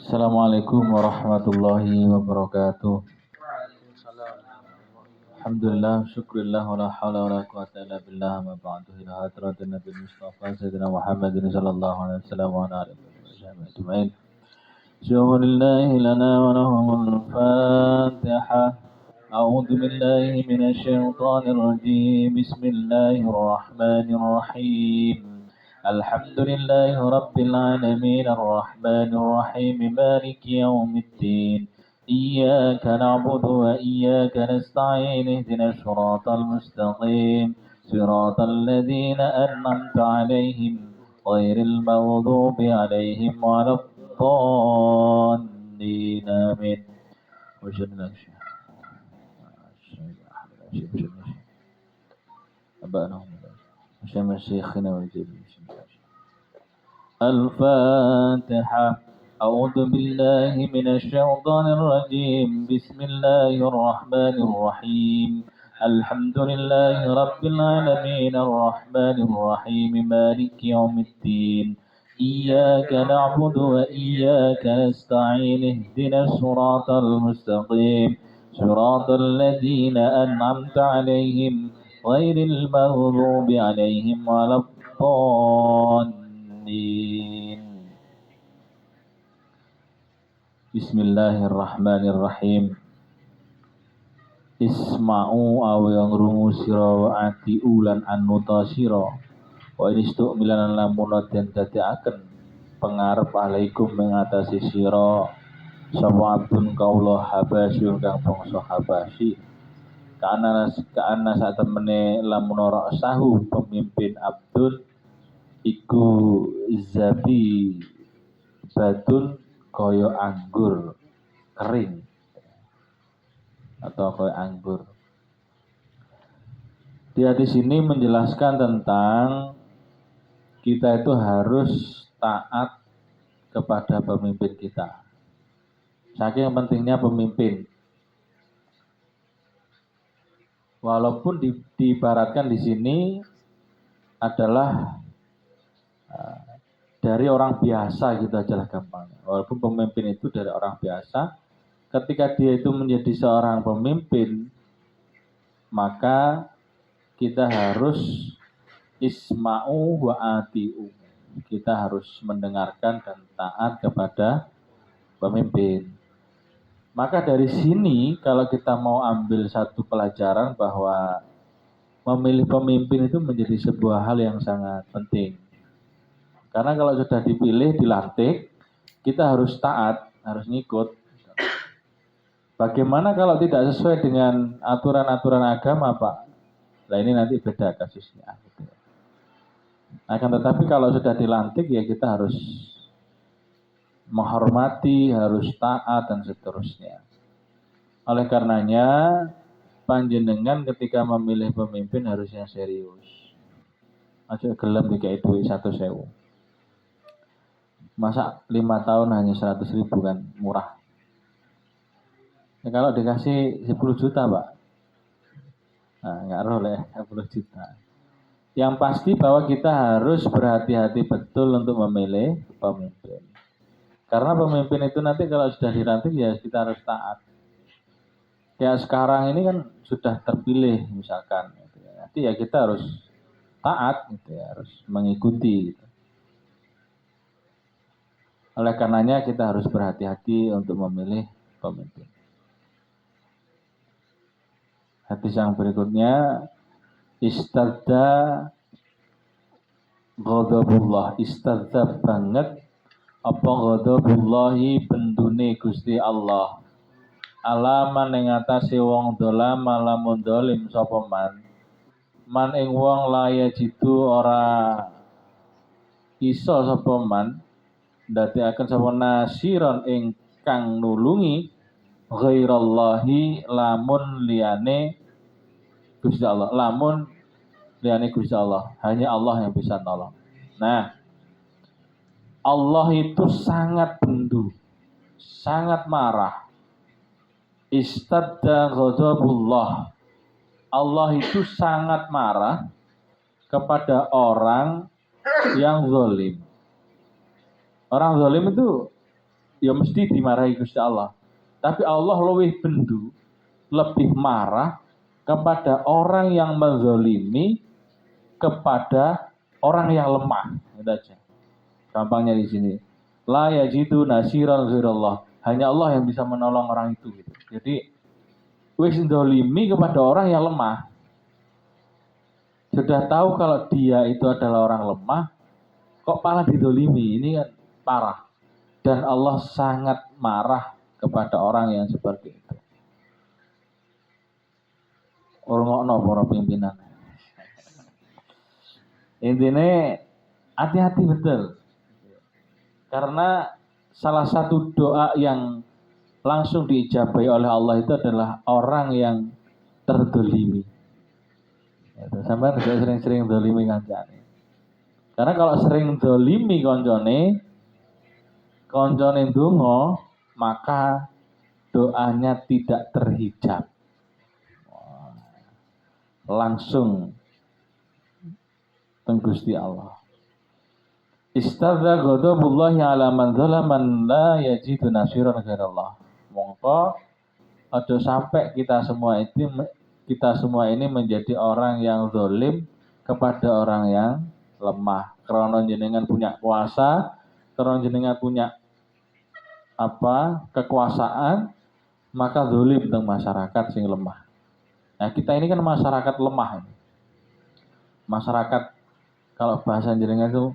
Assalamualaikum warahmatullahi wabarakatuh. Alhamdulillah, syukurillah, wa la hawla wa la quwata illa billah, ma ba'du ila hadratin Nabi Mustafa Sayyidina Muhammadin sallallahu alaihi wasallam wa ala alihi wa sahbihi ajma'in. Syuhurillahi lana wa lahumul Fatiha. A'udzu billahi minasy syaithanir rajim. Bismillahirrahmanirrahim. Alhamdulillahi rabbil alamin arrahmanir rahim maliki yaumiddin. إياك نعبد وإياك نستعين اهدنا الصراط المستقيم صراط الذين أنعمت عليهم غير المغضوب عليهم ولا الضالين آمين. وجل الفاتحة. أعوذ بالله من الشيطان الرجيم. بسم الله الرحمن الرحيم. الحمد لله رب العالمين الرحمن الرحيم مالك يوم الدين. إياك نعبد وإياك نستعين اهدنا الصراط المستقيم صراط الذين أنعمت عليهم غير المغضوب عليهم ولا الضالين. Bismillahirrahmanirrahim. Isma'u awang rungu sira wa ati ulan anuta sira wa inistu milanan lamun den dadekaken pengarep alaikum ing atase sira sapa abdun kaula habasy kang bangsa habasy kana sak temene lamun ora sahu pemimpin abdun iku zabi batun koyo anggur kering atau koyo anggur. Dia di sini menjelaskan tentang kita itu harus taat kepada pemimpin kita. Saking pentingnya pemimpin. Walaupun diibaratkan di sini adalah dari orang biasa gitu aja lah gampangnya. Walaupun pemimpin itu dari orang biasa, ketika dia itu menjadi seorang pemimpin, maka kita harus isma'u wa ati'u. Kita harus mendengarkan dan taat kepada pemimpin. Maka dari sini kalau kita mau ambil satu pelajaran bahwa memilih pemimpin itu menjadi sebuah hal yang sangat penting. Karena kalau sudah dipilih, dilantik, kita harus taat, harus ngikut. Bagaimana kalau tidak sesuai dengan aturan-aturan agama, Pak? Nah ini nanti beda kasusnya. Akan tetapi kalau sudah dilantik, ya kita harus menghormati, harus taat, dan seterusnya. Oleh karenanya, panjenengan ketika memilih pemimpin harusnya serius. Aja gelem dikai duit 100.000. Masa 5 tahun hanya 100.000 kan murah. Ya, kalau dikasih 10 juta Pak, nah nggak boleh 10 juta. Yang pasti bahwa kita harus berhati-hati betul untuk memilih pemimpin. Karena pemimpin itu nanti kalau sudah dilantik ya kita harus taat. Ya sekarang ini kan sudah terpilih misalkan, nanti ya kita harus taat, gitu ya, harus mengikuti. Gitu. Oleh karenanya kita harus berhati-hati untuk memilih pemimpin. Hadis yang berikutnya, istadza ghadabullah, istadza banget apa ghadabullahi bendune Gusti Allah. Alaman ing atase wong dolam lamun dolim sapa man ing wong laya jitu ora iso sapa man ndadekaken sapa nasiron ingkang nulungi ghairallahi lamun liyane Gusti Allah, lamun liyane Gusti Allah, hanya Allah yang bisa nolong. Nah, Allah itu sangat bendu, sangat marah. Istadda ghadabullah. Allah itu sangat marah kepada orang yang zalim. Orang zalim itu ya mesti dimarahi Gusti Allah. Tapi Allah lebih bendu, lebih marah kepada orang yang menzalimi kepada orang yang lemah. Itu aja. Gampangnya di sini. La yajidu nasiran ghirallah. Hanya Allah yang bisa menolong orang itu. Gitu. Jadi wis dzalimi kepada orang yang lemah. Sudah tahu kalau dia itu adalah orang lemah, kok malah didolimi. Ini kan parah. Dan Allah sangat marah kepada orang yang seperti itu. Orang para pimpinan. Intinya hati-hati betul. Karena salah satu doa yang langsung diijabai oleh Allah itu adalah orang yang terdolimi. Sampai tidak sering-sering dolimi kancane. Karena kalau sering dolimi koncone ndonga, maka doanya tidak terhijab. Langsung teng Gusti Allah. Istadza ghadabullahi ala man dzalaman la yajidu nasiran ghairallah. Mongko aja sampai kita semua ini menjadi orang yang zalim kepada orang yang lemah. Karena jenengan punya kuasa, karena jenengan punya kekuasaan, maka zalim teng masyarakat sing lemah. Nah, kita ini kan masyarakat lemah. Masyarakat, kalau bahasa jenengan itu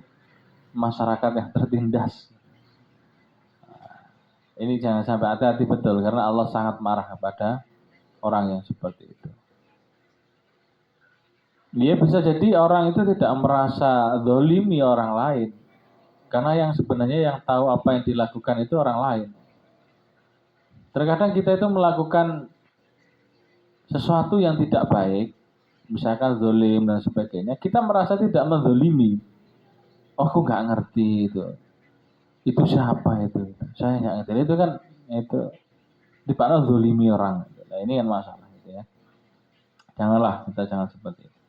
masyarakat yang tertindas. Ini jangan sampai hati-hati betul, karena Allah sangat marah kepada orang yang seperti itu. Dia bisa jadi orang itu tidak merasa zalimi orang lain, karena yang sebenarnya yang tahu apa yang dilakukan itu orang lain. Terkadang kita itu melakukan sesuatu yang tidak baik, misalkan zalim dan sebagainya, kita merasa tidak menzalimi. Oh, aku nggak ngerti itu. Itu siapa itu? Saya nggak ngerti. Itu kan itu dipaksa zalimi orang. Nah, ini kan masalah gitu ya. Janganlah kita jangan seperti itu.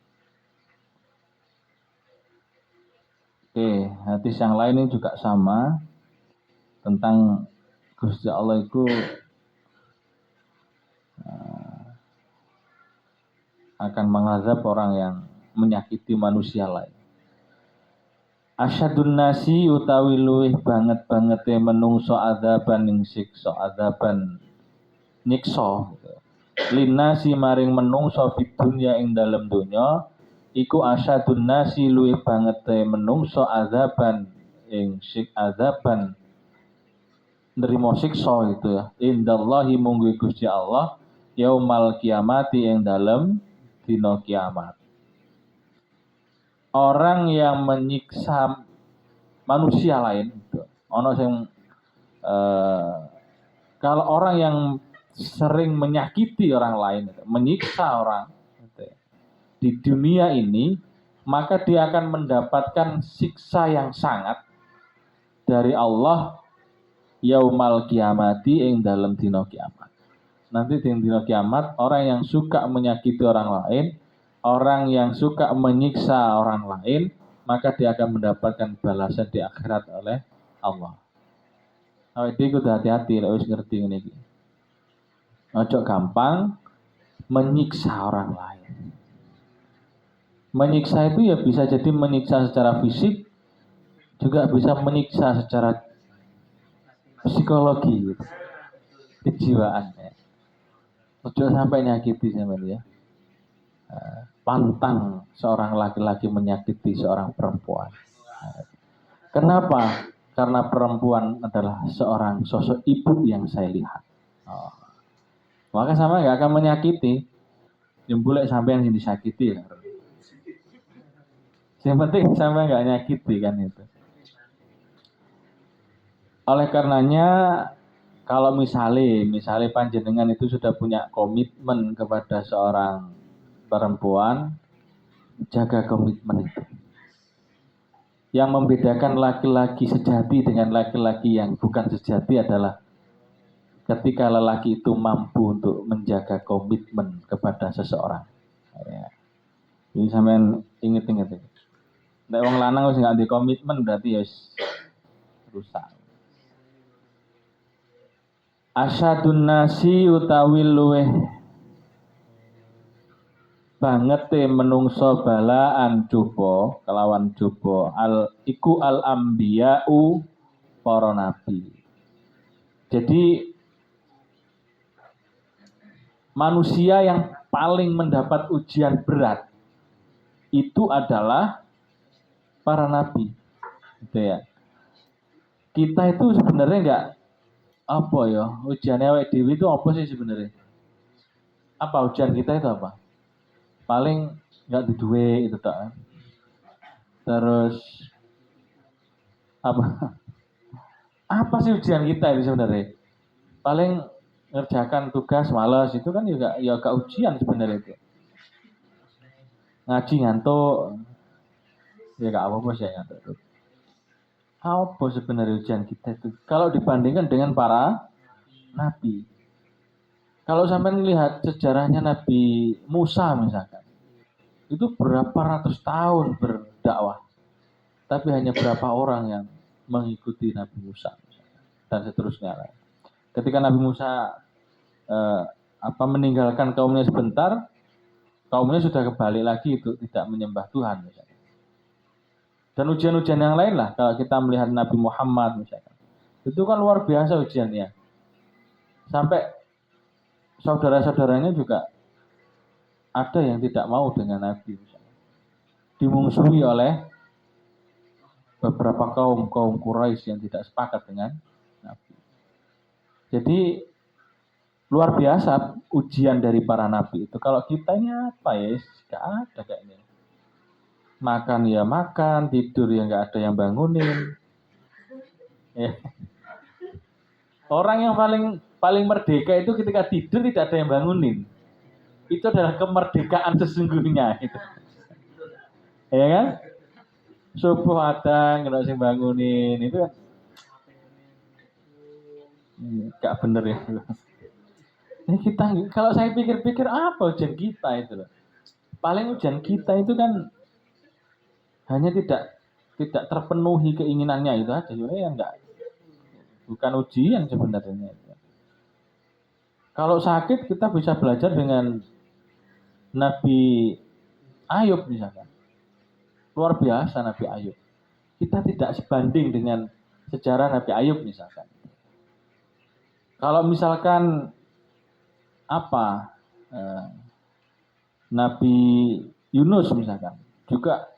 Oke, hadis yang lain ini juga sama tentang Gusti Allah itu akan mengazab orang yang menyakiti manusia lain. Asyadun nasi utawi luwih banget menungso adzaban ing siksa adaban nyiksa. Linasi maring menungso fid dunya ing dalem donya iku asyadun nasi luwih menungso adzaban ing adaban nerimo siksa itu ya. Indallahi munggu Gusti Allah yaumal kiamati ing dalem dina kiamat. Orang yang menyiksa manusia lain gitu. Kalau orang yang sering menyakiti orang lain, menyiksa orang gitu, di dunia ini, maka dia akan mendapatkan siksa yang sangat dari Allah yaumal kiamati ing dalam dina kiamat. Nanti di dina kiamat, orang yang suka menyakiti orang lain, orang yang suka menyiksa orang lain, maka dia akan mendapatkan balasan di akhirat oleh Allah. Nah, itu kudu hati-hati, harus ngerti ini. Ojo gampang menyiksa orang lain. Menyiksa itu ya bisa jadi menyiksa secara fisik, juga bisa menyiksa secara psikologi, gitu. Kejiwaan. Ya. Ojo sampai nyakiti sama dia. Pantang seorang laki-laki menyakiti seorang perempuan. Kenapa? Karena perempuan adalah seorang sosok ibu yang saya lihat. Maka sama nggak akan menyakiti. Jempolek sampai yang disakiti. Yang penting sampai nggak nyakiti kan itu. Oleh karenanya kalau misalnya panjenengan itu sudah punya komitmen kepada seorang perempuan, jaga komitmen itu. Yang membedakan laki-laki sejati dengan laki-laki yang bukan sejati adalah ketika lelaki itu mampu untuk menjaga komitmen kepada seseorang. Ya. Jadi sampean inget-inget itu. Nek wong lanang wis nggak di komitmen berarti ya rusak. Asyadun nasi utawi luweh bangete menungso balaan coba kelawan coba iku al ambiya'u para nabi. Jadi manusia yang paling mendapat ujian berat itu adalah para nabi. Gitu ya. Kita itu sebenarnya enggak apa ya, ujiannya awake dhewe itu apa sih sebenarnya? Apa ujian kita itu apa? Paling enggak duwe itu tak. Terus apa? Apa sih ujian kita itu sebenarnya? Paling ngerjakan tugas malas itu kan juga ya gak ujian sebenarnya itu. Ngaji ngantuk ya gak apa-apa sih ngantuk. Apa sebenarnya ujian kita itu? Kalau dibandingkan dengan para nabi. Kalau sampai melihat sejarahnya Nabi Musa misalkan, itu berapa ratus tahun berdakwah, tapi hanya berapa orang yang mengikuti Nabi Musa dan seterusnya. Ketika Nabi Musa meninggalkan kaumnya sebentar, kaumnya sudah kembali lagi itu tidak menyembah Tuhan misalkan. Dan ujian-ujian yang lain lah, kalau kita melihat Nabi Muhammad misalkan, itu kan luar biasa ujiannya. Sampai saudara-saudaranya juga ada yang tidak mau dengan Nabi misalkan. Dimungsuhi oleh beberapa kaum Quraisy yang tidak sepakat dengan Nabi. Jadi luar biasa ujian dari para nabi itu. Kalau kita ini apa ya? Gak ada kayaknya. Makan ya makan, tidur ya nggak ada yang bangunin. Ya. Orang yang paling merdeka itu ketika tidur tidak ada yang bangunin. Itu adalah kemerdekaan sesungguhnya. Itu. Ya kan? Subuh ada nggak ada yang bangunin itu kan? Gak bener ya. Ini kita kalau saya pikir-pikir apa ujian kita itu loh. Paling ujian kita itu kan hanya tidak terpenuhi keinginannya itu aja. Ya enggak. Bukan ujian sebenarnya. Kalau sakit kita bisa belajar dengan Nabi Ayub misalkan. Luar biasa Nabi Ayub. Kita tidak sebanding dengan sejarah Nabi Ayub misalkan. Kalau misalkan Nabi Yunus misalkan juga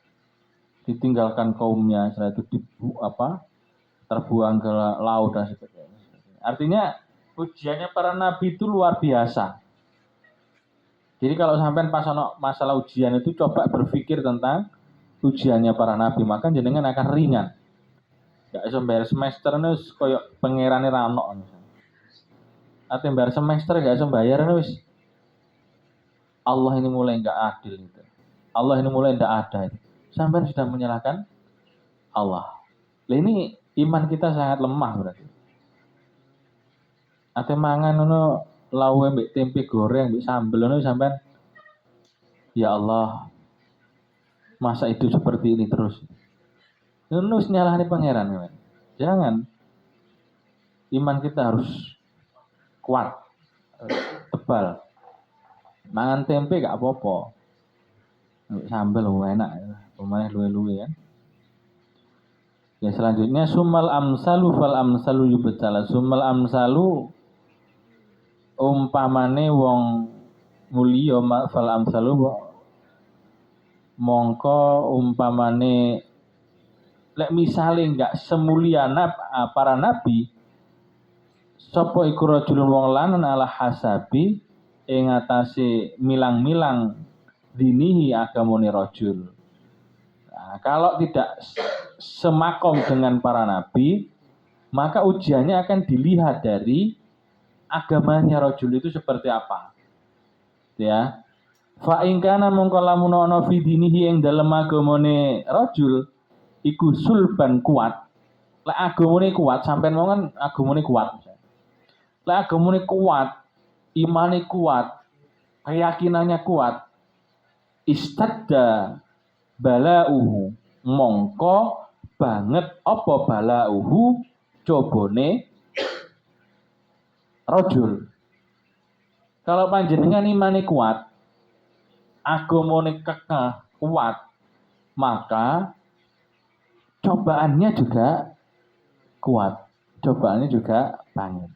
ditinggalkan kaumnya setelah itu terbuang ke laut dan sebagainya. Artinya ujiannya para nabi itu luar biasa. Jadi kalau sampai pas masalah ujian itu coba berpikir tentang ujiannya para nabi, maka jenengan akan ringan. Gak iso bayar semester wis koyo pangerane ra ono. Ate bayar semester gak iso bayar wis. Allah ini mulai enggak adil itu. Allah ini mulai enggak ada itu. Sampai sudah menyalahkan Allah. Ini iman kita sangat lemah berarti. Ate mangan ngono lawe mbek tempe goreng mbek sambel ngono sampean ya Allah. Masa hidup seperti ini terus. Ngono nyalahane pangeran kan. Jangan. Iman kita harus kuat, tebal. Mangan tempe gak apa-apa. Sambel enak, lumayan luwe-luwe kan. Ya selanjutnya sumal amsalu fal amsalu yubtala. Sumal amsalu umpamane wong mulia fal amsalu mongko umpamane lek misale enggak semulia para nabi sapa iku rajulun wong lanang ala hasabi ing atase milang-milang dinihi agamane rajul. Nah, kalau tidak semakom dengan para nabi, maka ujiannya akan dilihat dari agamanya rajul itu seperti apa. Ya. Fa in kana mongko lamun ana fi dinihi ing dalem agamane rajul iku sulban kuat. Lek agamane kuat, sampean mau kan agamane kuat. Lek agamane kuat, imane kuat, keyakinannya kuat, istadda balauhu mongko banget apa balauhu cobone rajul. Kalau panjenengan imane kuat, agamane kekeh kuat, maka cobaannya juga kuat. Cobaannya juga banyak.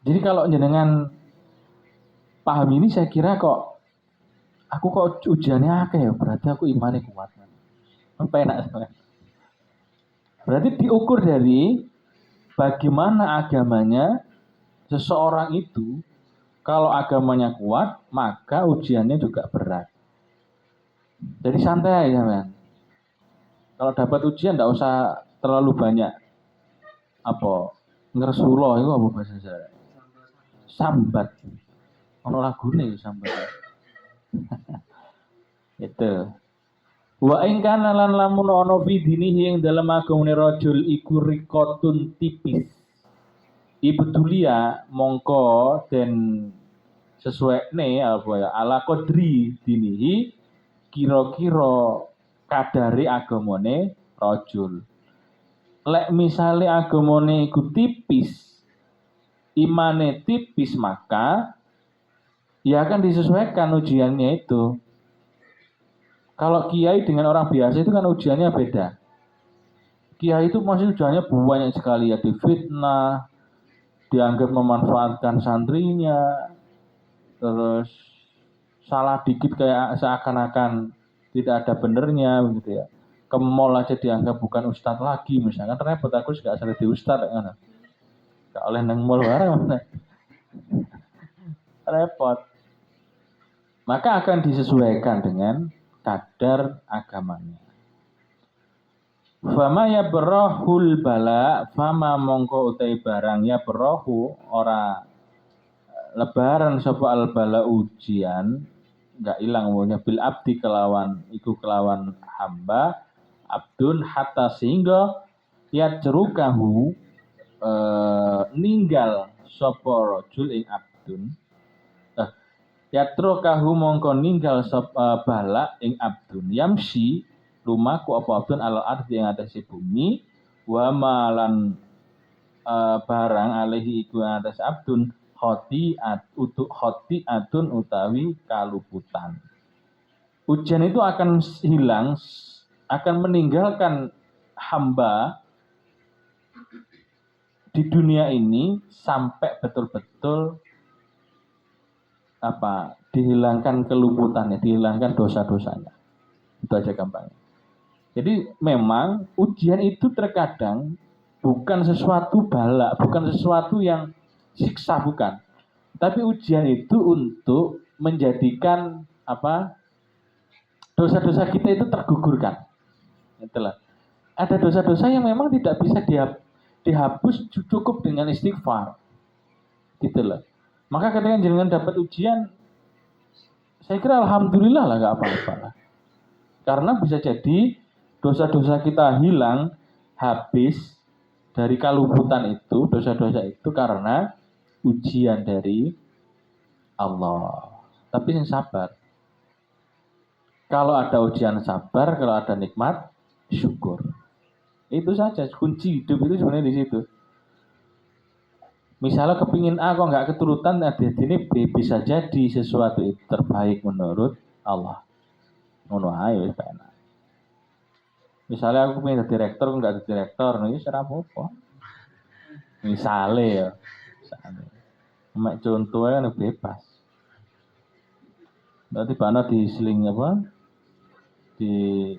Jadi kalau jenengan paham ini, saya kira kok aku kok ujiannya akeh ya, berarti aku imane kuat. Apa enak? Berarti diukur dari bagaimana agamanya seseorang itu. Kalau agamanya kuat, maka ujiannya juga berat. Jadi santai ya, man. Kalau dapat ujian tidak usah terlalu banyak apa ngersuloh itu apa bahasa Jawa? Sambat. Ono lagune sambat. Itu. Wa ing kana lan lamun ana fi dinihi ing dalem agamane rajul iku riqatun tipis. Ibtulia mongko den sesuai apa ya ala kodri dinihi kira-kira kadare agamane rajul. Lek misale agamane iku tipis, imane tipis, maka ya akan disesuaikan ujiannya itu. Kalau kiai dengan orang biasa itu kan ujiannya beda. Kiai itu masih ujiannya banyak sekali, ya, difitnah, dianggap memanfaatkan santrinya, terus salah dikit kayak seakan-akan tidak ada benernya begitu ya. Ke mall aja dianggap bukan ustadz lagi misalkan, repot aku gak asal di ustadz kan. Gak oleh nang mall bareng repot. Maka akan disesuaikan dengan kadar agamanya. Fama ya berahul bala, fama mongko utai barang ya berahu ora lebaran sapa al bala ujian, enggak ilang wonge bil abdi kelawan iku kelawan hamba abdun hatta sehingga ya cerukahu ninggal sapa rajul ing abdun yatro kahu mongko ninggal sapa bala ing abdun yamsi lumaku apa abdun alal ardi ing atase bumi wa malan barang alaihi iku atas abdun khoti atun utawi kaluputan. Ujian itu akan hilang, akan meninggalkan hamba di dunia ini sampai betul-betul dihilangkan keluputannya, dihilangkan dosa-dosanya. Itu aja gampangnya. Jadi memang ujian itu terkadang bukan sesuatu bala, bukan sesuatu yang siksa, bukan. Tapi ujian itu untuk menjadikan dosa-dosa kita itu tergugurkan. Itulah. Ada dosa-dosa yang memang tidak bisa dihapus cukup dengan istighfar. Gitulah. Maka ketika jenengan dapat ujian, saya kira alhamdulillah lah, gak apa-apa lah. Karena bisa jadi dosa-dosa kita hilang, habis dari kaluputan itu, dosa-dosa itu karena ujian dari Allah. Tapi yang sabar. Kalau ada ujian sabar, kalau ada nikmat, syukur. Itu saja, kunci hidup itu sebenarnya di situ. Misalnya kepingin A kok nggak keturutan, ini B, bisa jadi sesuatu itu terbaik menurut Allah. Ngono ae enak. Misalnya aku pengen jadi direktur, nggak jadi direktur, nih serap apa? Misalnya ya, contohnya kan bebas. Berarti bana diseling di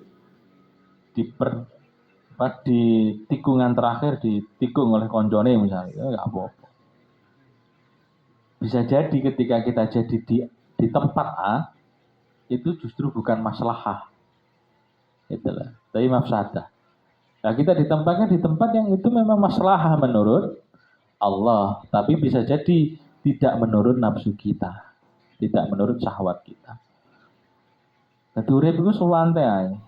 tikungan terakhir ditikung oleh konjone misalnya, ya nggak apa-apa. Bisa jadi ketika kita jadi di tempat A, itu justru bukan maslahah. Itulah, tapi mafsadah. Nah, kita ditempatkan di tempat yang itu memang maslahah menurut Allah, tapi bisa jadi tidak menurut nafsu kita, tidak menurut syahwat kita. Jadi urip itu sewantai aja.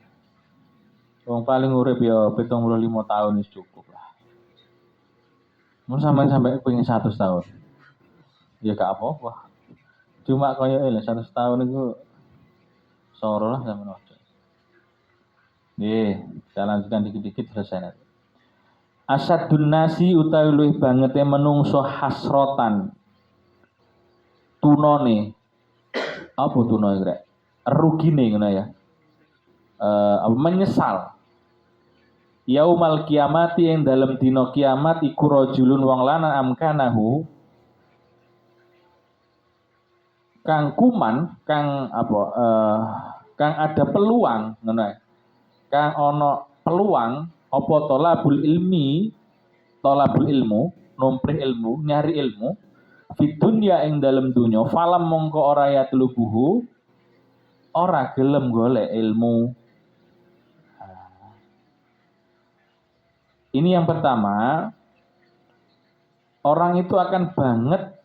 Wong paling urip ya 75 tahun itu cukup lah. Mau sampai pengen 100 tahun. Ya gak apa-apa. Cuma kaya 100 tahun itu soro lah sama nojo. Saya lanjutkan dikit-dikit selesai nanti. Asadun nasi utawi luwih bangete menungso hasrotan tunone. Apa tunone rek? Rugine ngono ya. Menyesal. Yaumal kiamati yang dalam dino kiamat iku rajulun wong lanang amkanahu kang kuman kang kang ada peluang ngono ya. Kang ono peluang apa tolabul ilmu numprih ilmu nyari ilmu fid dunya ing dalem dunya falam mongko ora ya tlubuhu ora gelem golek ilmu. Ini yang pertama, orang itu akan banget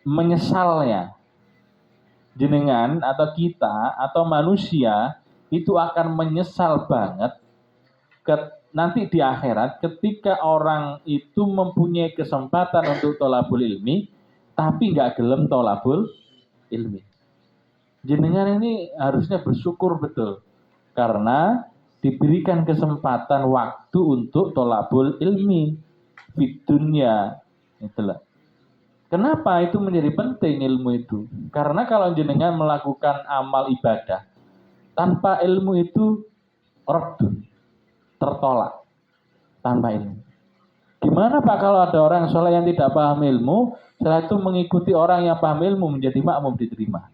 menyesalnya. Jenengan atau kita atau manusia itu akan menyesal banget nanti di akhirat ketika orang itu mempunyai kesempatan untuk tolabul ilmi tapi nggak gelem tolabul ilmi. Jenengan ini harusnya bersyukur betul karena diberikan kesempatan waktu untuk tolabul ilmi di dunia. Itulah. Kenapa itu menjadi penting ilmu itu? Karena kalau jenengan melakukan amal ibadah tanpa ilmu itu raddun, tertolak tanpa ilmu. Gimana Pak kalau ada orang soleh yang tidak paham ilmu, setelah itu mengikuti orang yang paham ilmu menjadi makmum diterima?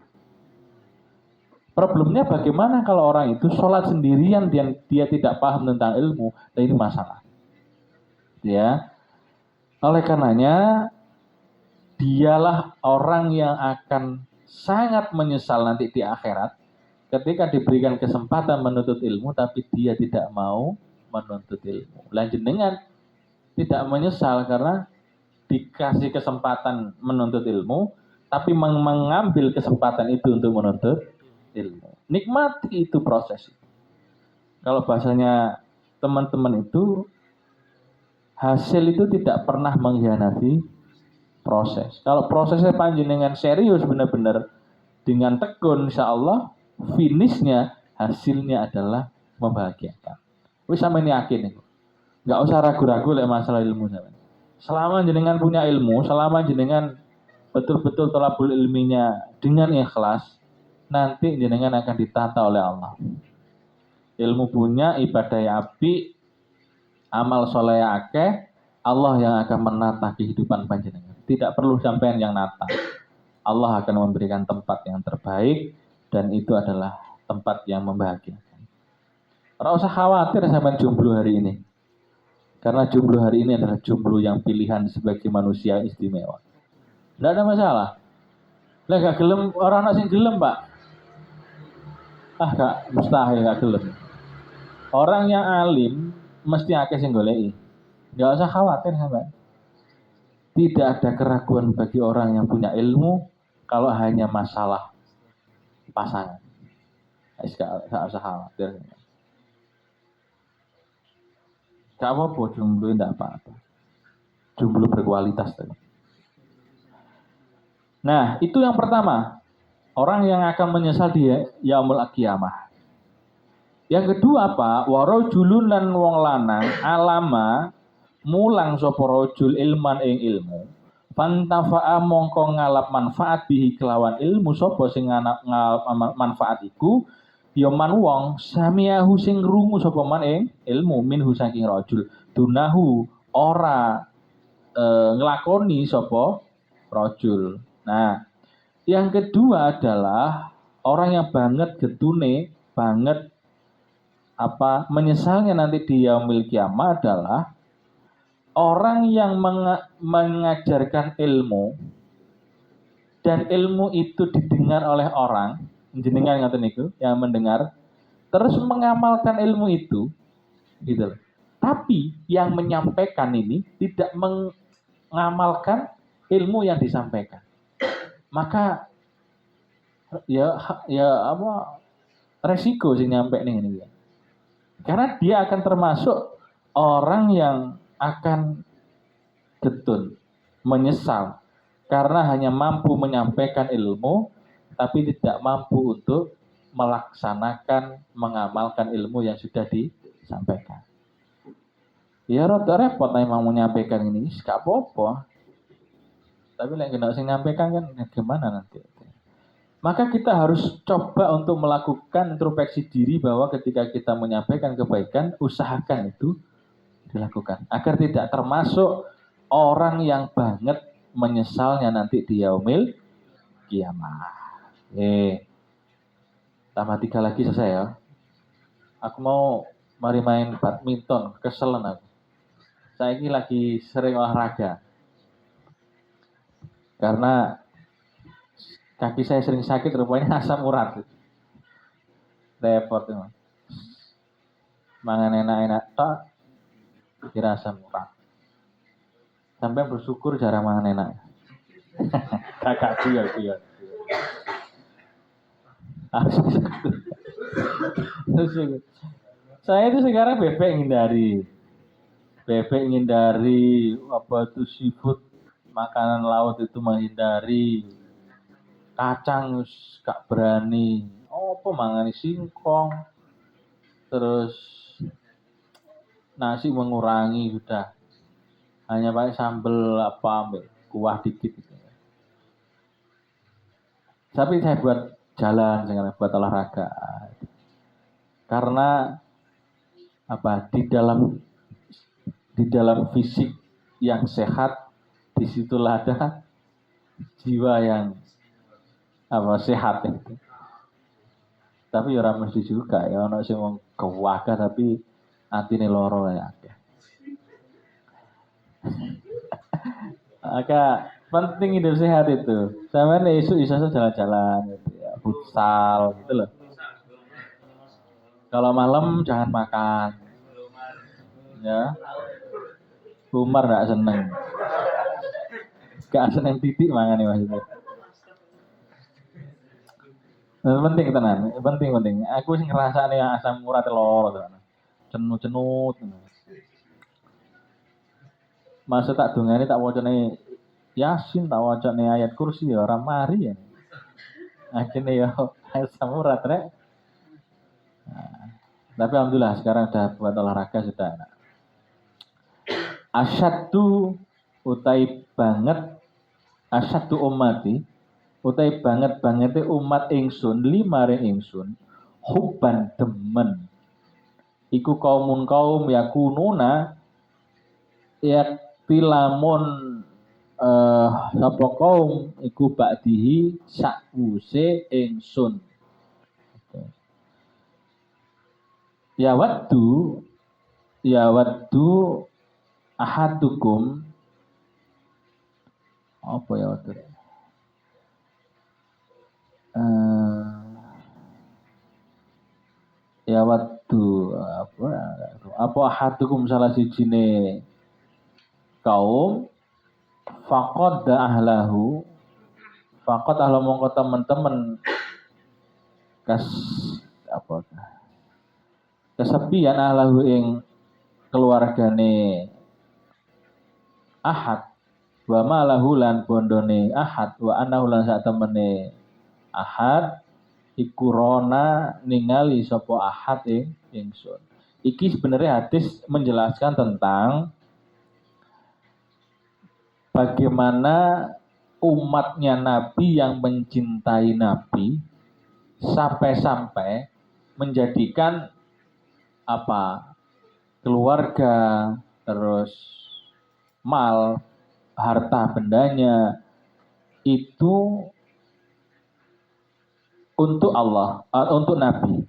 Problemnya bagaimana kalau orang itu sholat sendirian dan dia tidak paham tentang ilmu, dan ini masalah. Ya, oleh karenanya dialah orang yang akan sangat menyesal nanti di akhirat ketika diberikan kesempatan menuntut ilmu tapi dia tidak mau menuntut ilmu. Lanjutnya tidak menyesal karena dikasih kesempatan menuntut ilmu tapi mengambil kesempatan itu untuk menuntut ilmu. Nikmati itu proses. Kalau bahasanya teman-teman itu hasil itu tidak pernah mengkhianati proses. Kalau prosesnya panjenengan serius benar-benar dengan tekun, insya Allah finishnya hasilnya adalah membahagiakan. Wis sampeyan yakin itu. Nggak usah ragu-ragu lek masalah ilmu sampeyan. Selama jenengan punya ilmu, selama jenengan betul-betul thalabul ilminya dengan ikhlas, nanti jenengan akan ditata oleh Allah. Ilmu punya, ibadah api, amal soleh akeh, Allah yang akan menata kehidupan panjenengan. Tidak perlu sampean yang nata. Allah akan memberikan tempat yang terbaik dan itu adalah tempat yang membahagiakan. Ora usah khawatir sampean jomblo hari ini. Karena jomblo hari ini adalah jomblo yang pilihan sebagai manusia istimewa. Tidak ada masalah. Lah gak gelem, orang anak sing gelem, Pak. Gak mustahil gak gelem. Orang yang alim mesti akeh sing goleki. Enggak usah khawatir sampean. Tidak ada keraguan bagi orang yang punya ilmu kalau hanya masalah pasangan. Enggak usah khawatir. Gak apa-apa jomblo enggak apa-apa. Jomblo berkualitas tadi. Nah, itu yang pertama. Orang yang akan menyesal dia yaumul qiyamah. Yang kedua apa? Warajulun lan wong lanang alama mulang sapa rajul ilman ing ilmu. Fantafa'a mongko ngalap manfaat bihi kelawan ilmu sapa sing ngalap manfaat iku ya man wong samiahu sing krungu sapa man ing ilmu minhu saking rajul. Dunahu ora nglakoni sapa rajul. Nah, yang kedua adalah orang yang banget getune, banget menyesalnya nanti di yaumil kiamah adalah orang yang mengajarkan ilmu dan ilmu itu didengar oleh orang, jenengan ngaten niku yang mendengar, terus mengamalkan ilmu itu, gitu. Tapi yang menyampaikan ini tidak mengamalkan ilmu yang disampaikan. Maka resiko sih nyampe nih ini. Karena dia akan termasuk orang yang akan getun, menyesal karena hanya mampu menyampaikan ilmu tapi tidak mampu untuk melaksanakan, mengamalkan ilmu yang sudah disampaikan. Ya rada repot nek mau menyampaikan ini, gak apa-apa. Tapi lek nek sing nyampaikan kan gimana nanti? Maka kita harus coba untuk melakukan introspeksi diri bahwa ketika kita menyampaikan kebaikan, usahakan itu dilakukan. Agar tidak termasuk orang yang banget menyesalnya nanti di yaumil kiamah. Tambah 3 lagi selesai ya. Aku mau mari main badminton, keselen aku. Saya ini lagi sering olahraga. Karena kaki saya sering sakit, rupanya asam urat. Repot emang. Mangan enak-enak tak kira asam urat. Sampai bersyukur jarang mangan enak. Kakakku ya. Saya itu sekarang bebek ngindari, apa itu seafood, makanan laut itu menghindari, kacang gak berani, apa mangani singkong, terus nasi mengurangi sudah, hanya pakai sambel apa ambil kuah dikit gitu. Tapi saya buat jalan sekarang, buat olahraga, karena apa di dalam fisik yang sehat, disitulah ada jiwa yang apa sehat itu. Tapi ya ora mesti juga ya ono sing wong kewagah tapi atine loro ya. Maka penting hidup sehat itu. Sama nih isu bisa jalan-jalan gitu ya, futsal gitu loh. Kalau malam jangan makan. Ya, Umar gak seneng. Gak seneng titik mangan nih maksudnya. Penting tenan, penting. Aku sih ngerasa nih asam urat loro tenan. Cenut-cenut. Masa tak dongane tak wacane Yasin, tak wacane ayat kursi ya ora mari ya. Akhirnya ya asam urat rek. Nah, tapi alhamdulillah sekarang udah buat olahraga sudah enak. Asyaddu utai banget, asyaddu ummati utai banget umat ingsun lima ring ingsun hubban demen iku kaum yakununa ya tilamun sapa kaum iku ba'dihi sakwuse ingsun. Ya waddu ahadukum apa ya waddu ya waddu apa ahadukum salah sijine kaum faqad ahlahu faqad ahla mongko temen-temen kas apa kesepian ahlahu ing keluargane ahad wa malahu lan bondone ahad wa anahu lan sak temene ahad iku rona ningali sapa ahad ingsun. Iki sebenarnya hadis menjelaskan tentang bagaimana umatnya Nabi yang mencintai Nabi sampai-sampai menjadikan apa keluarga terus mal harta bendanya itu untuk Allah, untuk Nabi.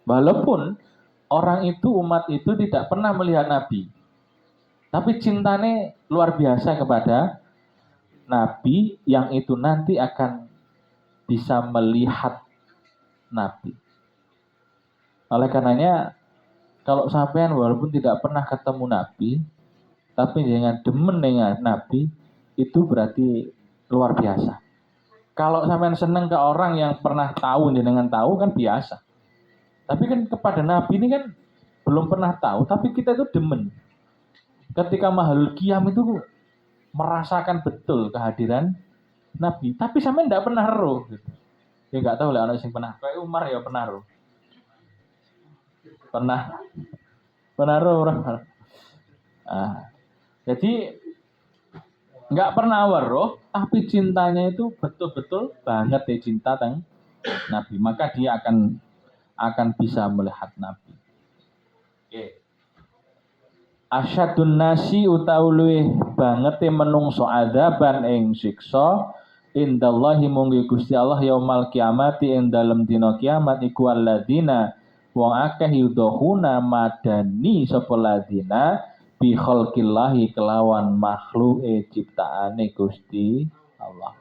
Walaupun orang itu umat itu tidak pernah melihat Nabi, tapi cintanya luar biasa kepada Nabi yang itu nanti akan bisa melihat Nabi. Oleh karenanya, kalau sampean walaupun tidak pernah ketemu Nabi, tapi dengan demen dengan Nabi, itu berarti luar biasa. Kalau sampean seneng ke orang yang pernah tahu dengan tahu kan biasa. Tapi kan kepada Nabi ini kan belum pernah tahu, tapi kita itu demen. Ketika Mahalul Qiyam itu merasakan betul kehadiran Nabi, tapi sampean tidak pernah roh. Gitu. Ya nggak tahu lah anak sing pernah. Kayak Umar ya pernah roh. Pernah roh orang. Jadi nggak pernah weruh, tapi cintanya itu betul-betul banget ya cinta tentang Nabi. Maka dia akan bisa melihat Nabi. Okay. Asyadun nasi utawi banget menungso adaban ing siksa indallahi munggi Gusti Allah yaumal kiamati ing dalem dina kiamat iku alladzina wong akeh yudhuna madani sapa ladina bi khalqillahi kelawan makhluke ciptaane Gusti Allah.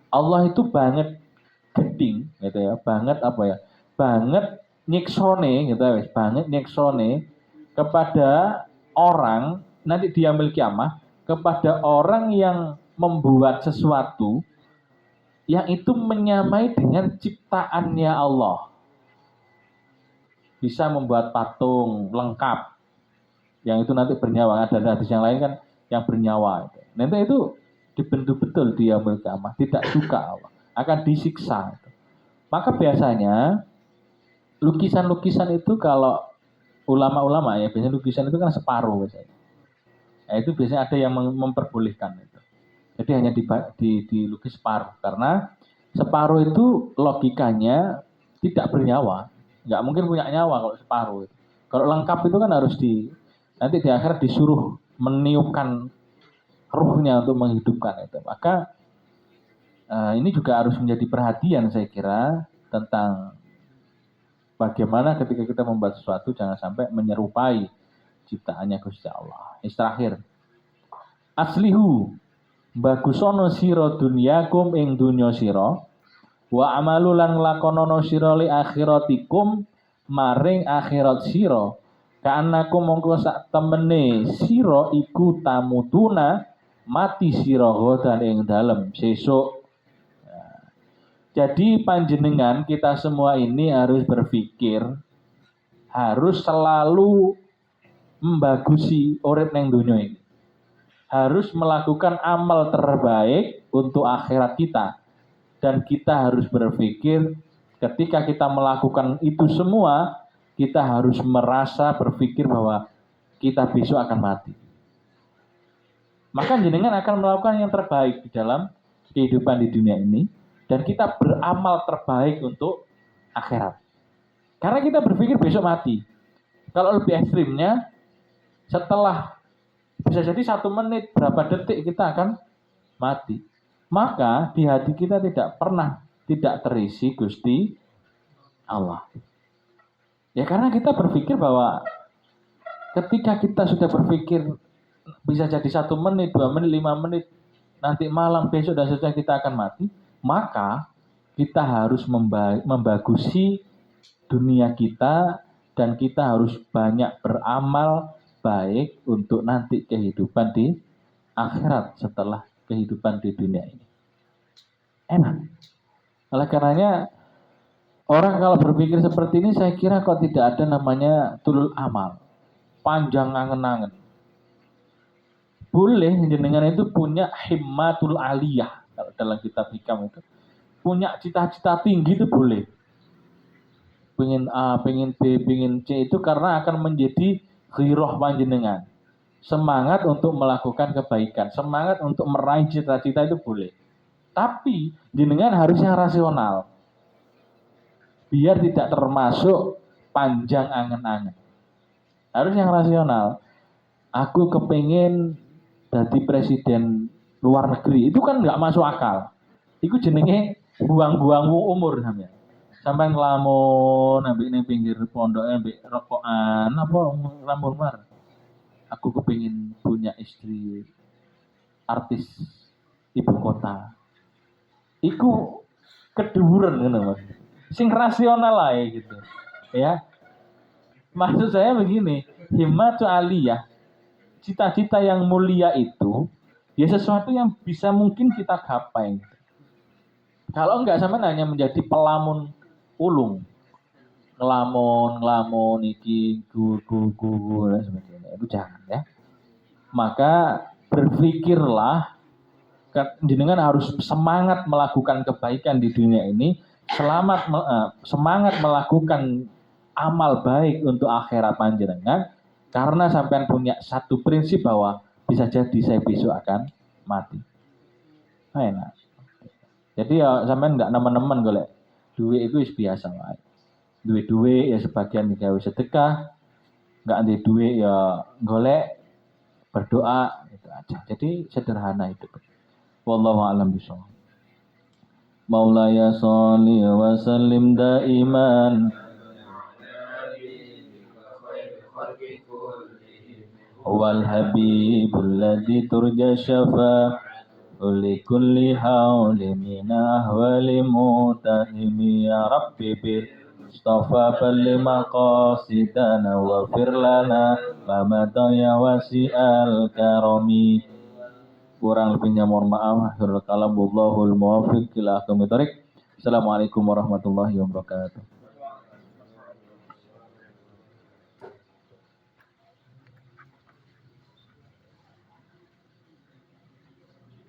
Allah itu banget geding gitu ya, banget apa ya? Banget nyiksone gitu ya, banget nyiksone kepada orang nanti di yaumil kiamah, kepada orang yang membuat sesuatu yang itu menyamai dengan ciptaannya Allah. Bisa membuat patung lengkap yang itu nanti bernyawa. Ada hadis yang lain kan yang bernyawa. Nanti itu dibentuk betul di yaumil kiamah, tidak suka Allah, akan disiksa. Maka biasanya lukisan-lukisan itu kalau ulama-ulama ya, biasanya lukisan itu kan separuh biasanya. Nah, itu biasanya ada yang memperbolehkan itu. Jadi hanya dilukis separuh karena separuh itu logikanya tidak bernyawa, nggak mungkin punya nyawa kalau separuh itu. Kalau lengkap itu kan harus nanti di akhirat disuruh meniupkan ruhnya untuk menghidupkan itu. Maka ini juga harus menjadi perhatian saya kira tentang bagaimana ketika kita membuat sesuatu jangan sampai menyerupai ciptaannya Gusti Allah. Ini terakhir. Aslihu bagusono sira dunyakum ing dunya sira wa amalu lan lakonono sira li akhiratikum maring akhirat sira kaanakum mongko sak temene sira iku tamutuna mati sira godan ing dalem sesuk. Jadi panjenengan kita semua ini harus berpikir, harus selalu membagusi urip neng dunia ini. Harus melakukan amal terbaik untuk akhirat kita. Dan kita harus berpikir ketika kita melakukan itu semua, kita harus merasa berpikir bahwa kita besok akan mati. Maka jenengan akan melakukan yang terbaik di dalam kehidupan di dunia ini. Dan kita beramal terbaik untuk akhirat. Karena kita berpikir besok mati. Kalau lebih ekstrimnya, setelah bisa jadi 1 menit, berapa detik kita akan mati. Maka di hati kita tidak terisi Gusti Allah. Ya karena kita berpikir bahwa ketika kita sudah berpikir bisa jadi 1 menit, 2 menit, 5 menit, nanti malam, besok dan seterusnya kita akan mati. Maka kita harus membagusi dunia kita dan kita harus banyak beramal baik untuk nanti kehidupan di akhirat setelah kehidupan di dunia ini. Enak. Oleh karenanya orang kalau berpikir seperti ini saya kira kok tidak ada namanya tulul amal. Panjang angen-angen. Boleh jenengan itu punya himmatul aliyah. Kalau dalam kitab hikam itu punya cita-cita tinggi itu boleh. Pengen A, pengen B, pengen C itu karena akan menjadi ghirah panjenengan. Semangat untuk melakukan kebaikan, semangat untuk meraih cita-cita itu boleh. Tapi jenengan harus yang rasional. Biar tidak termasuk panjang angen-angen. Harus yang rasional. Aku kepingin jadi presiden luar negeri, itu kan nggak masuk akal. Itu jenenge buang-buang umur namanya. Sampai ngelamun, ambek ning pinggir pondok, ambek rokokan, apa ngelamun mar. Aku kepingin punya istri artis ibu kota. Iku keduren ngono Mas. Sing rasional lah gitu. Ya. Maksud saya begini, himmatu aliyah, cita-cita yang mulia itu ya sesuatu yang bisa mungkin kita gapai. Kalau enggak sama hanya menjadi pelamun ulung. Ngelamun iki gu dan sebagainya. Itu jangan ya. Maka berpikirlah jenengan harus semangat melakukan kebaikan di dunia ini, semangat melakukan amal baik untuk akhirat panjenengan Karena sampean punya satu prinsip bahwa bisa jadi saya besok akan mati. Nah, enak. Jadi ya sampean nggak nemen-nemen golek duit itu biasa wae. Duit-duit ya sebagian digawe sedekah, nggak ada duit ya golek berdoa itu aja. Jadi sederhana itu. Wallahu a'lam bishawab. Maulaya sholli wa sallim daiman wal habibul ladzi turja syafa likulli hauli min ahwali mutahimi ya rabbi bil Mustafa balli maqasidana wa firlana mamadaya wasi'al karami. Kurang lebihnya mohon maaf. Akhirul kalam wallahul muwaffiq ila aqwamit thoriq. Assalamualaikum warahmatullahi wabarakatuh.